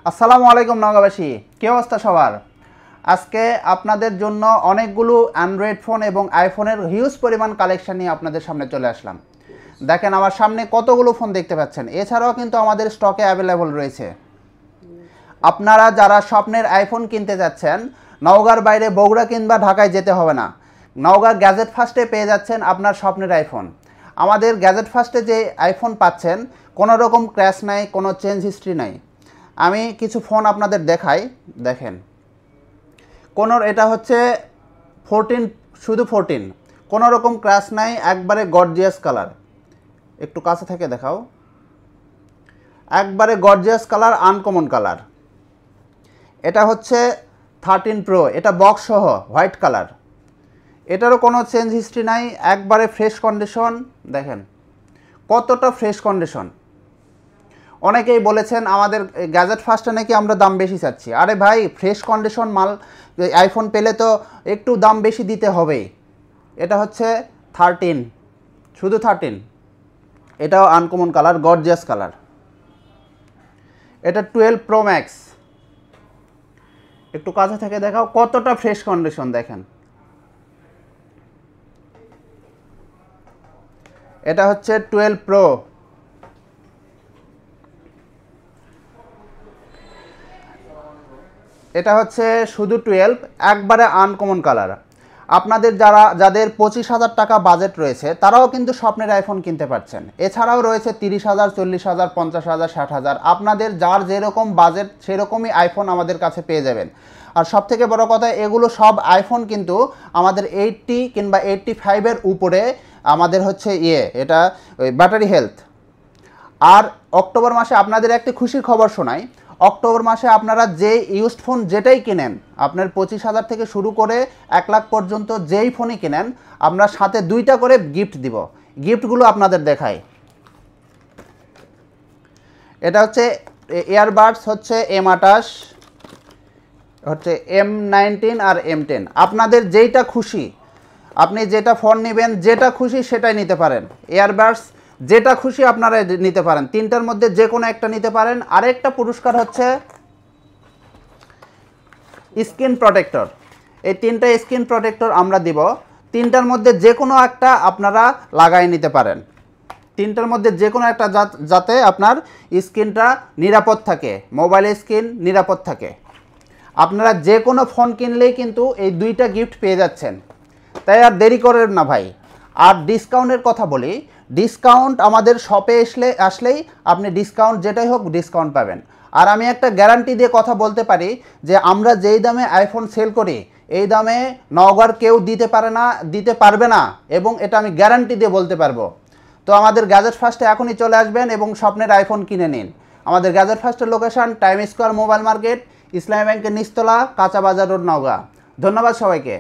আসসালামু আলাইকুম নওগাঁবাসী, কি অবস্থা সবার? আজকে আপনাদের জন্য অনেকগুলো অ্যান্ড্রয়েড ফোন এবং আইফোনের হিউজ পরিমাণ কালেকশন নিয়ে আপনাদের সামনে চলে আসলাম। দেখেন আমার সামনে কতগুলো ফোন দেখতে পাচ্ছেন। এছাড়াও কিন্তু আমাদের স্টকে অ্যাভেলেবল রয়েছে। আপনারা যারা স্বপ্নের আইফোন কিনতে যাচ্ছেন, নওগাঁর বাইরে বগুড়া কিংবা ঢাকায় যেতে হবে না। নওগাঁ গ্যাজেট ফার্স্টে পেয়ে যাচ্ছেন আপনার স্বপ্নের আইফোন। আমাদের গ্যাজেট ফার্স্টে যে আইফোন পাচ্ছেন, কোনো রকম ক্র্যাশ নাই, কোনো চেঞ্জ হিস্ট্রি নাই। আমি কিছু ফোন আপনাদের দেখাই, দেখেন। এটা হচ্ছে 14, শুধু 14, কোনো রকম ক্র্যাশ নাই, একবারে গর্জিয়াস কালার। একটু কাছে থেকে দেখাও, একবারে গর্জিয়াস কালার, আনকমন কালার। এটা হচ্ছে 13 প্রো, এটা বক্স সহ হোয়াইট কালার। এটারও কোনো চেঞ্জ হিস্ট্রি নাই, একবারে ফ্রেশ কন্ডিশন। দেখেন কতটা ফ্রেশ কন্ডিশন। অনেকেই বলেছেন আমাদের গ্যাজেট ফার্স্টে নাকি আমরা দাম বেশি চাচ্ছি। আরে ভাই, ফ্রেশ কন্ডিশন মাল আইফোন পেলে তো একটু দাম বেশি দিতে হবেই। এটা হচ্ছে 13, শুধু 13। এটাও আনকমন কালার, গর্জিয়াস কালার। এটা 12 প্রো ম্যাক্স। একটু কাছে থেকে দেখাও কতটা ফ্রেশ কন্ডিশন। দেখেন এটা হচ্ছে 12 প্রো। এটা হচ্ছে শুধু 12, একবারে আনকমন কালার। আপনাদের যাদের 25,000 টাকা বাজেট রয়েছে তারাও কিন্তু স্বপ্নের আইফোন কিনতে পারছেন। এছাড়াও রয়েছে 30,000, 40,000, 50,000, 60,000। আপনাদের যার যেরকম বাজেট সেরকমই আইফোন আমাদের কাছে পেয়ে যাবেন। আর সবথেকে বড় কথা, এগুলো সব আইফোন কিন্তু আমাদের 80 কিংবা 85-এর উপরে আমাদের হচ্ছে এটা ওই ব্যাটারি হেলথ। আর অক্টোবর মাসে আপনাদের একটি খুশির খবর শোনাই। অক্টোবর মাসে আপনারা যে ইউজড ফোন যেটাই কিনেন, আপনার 25,000 থেকে শুরু করে 1 লাখ পর্যন্ত যেই ফোনই কিনেন, আমরা সাথে 2টা করে গিফট দিব। গিফটগুলো আপনাদের দেখাই। এটা হচ্ছে ইয়ারবাডস, হচ্ছে M28, হচ্ছে M19 আর M10। আপনাদের যেইটা খুশি, আপনি যেটা ফোন নেবেন, যেটা খুশি সেটাই নিতে পারেন। ইয়ারবাডস যেটা খুশি আপনারা নিতে পারেন, 3টার মধ্যে যে কোনো একটা নিতে পারেন। আরেকটা পুরস্কার হচ্ছে স্ক্রিন প্রোটেক্টর। এই 3টা স্ক্রিন প্রোটেক্টর আমরা দিব। 3টার মধ্যে যে কোনো একটা আপনারা লাগাই নিতে পারেন। 3টার মধ্যে যে কোনো একটা, যাতে আপনার স্ক্রিনটা নিরাপদ থাকে, মোবাইলের স্ক্রিন নিরাপদ থাকে। আপনারা যে কোনো ফোন কিনলেই কিন্তু এই 2টা গিফট পেয়ে যাচ্ছেন। তাই আর দেরি করেন না ভাই। আর ডিসকাউন্টের কথা বলি, ডিসকাউন্ট আমাদের শপে আসলেই আপনি ডিসকাউন্ট যেটাই হোক ডিসকাউন্ট পাবেন। আর আমি একটা গ্যারান্টি দিয়ে কথা বলতে পারি যে আমরা যেই দামে আইফোন সেল করি, এই দামে নওগাঁর কেউ দিতে পারবে না, এবং এটা আমি গ্যারান্টি দিয়ে বলতে পারবো। তো আমাদের গ্যাজেট ফার্স্টে এখনই চলে আসবেন এবং স্বপ্নের আইফোন কিনে নিন। আমাদের গ্যাজেট ফার্স্টের location time square mobile market, ইসলামী ব্যাংকের নিচতলা, কাঁচা বাজার রোড, নওগাঁ। ধন্যবাদ সবাইকে।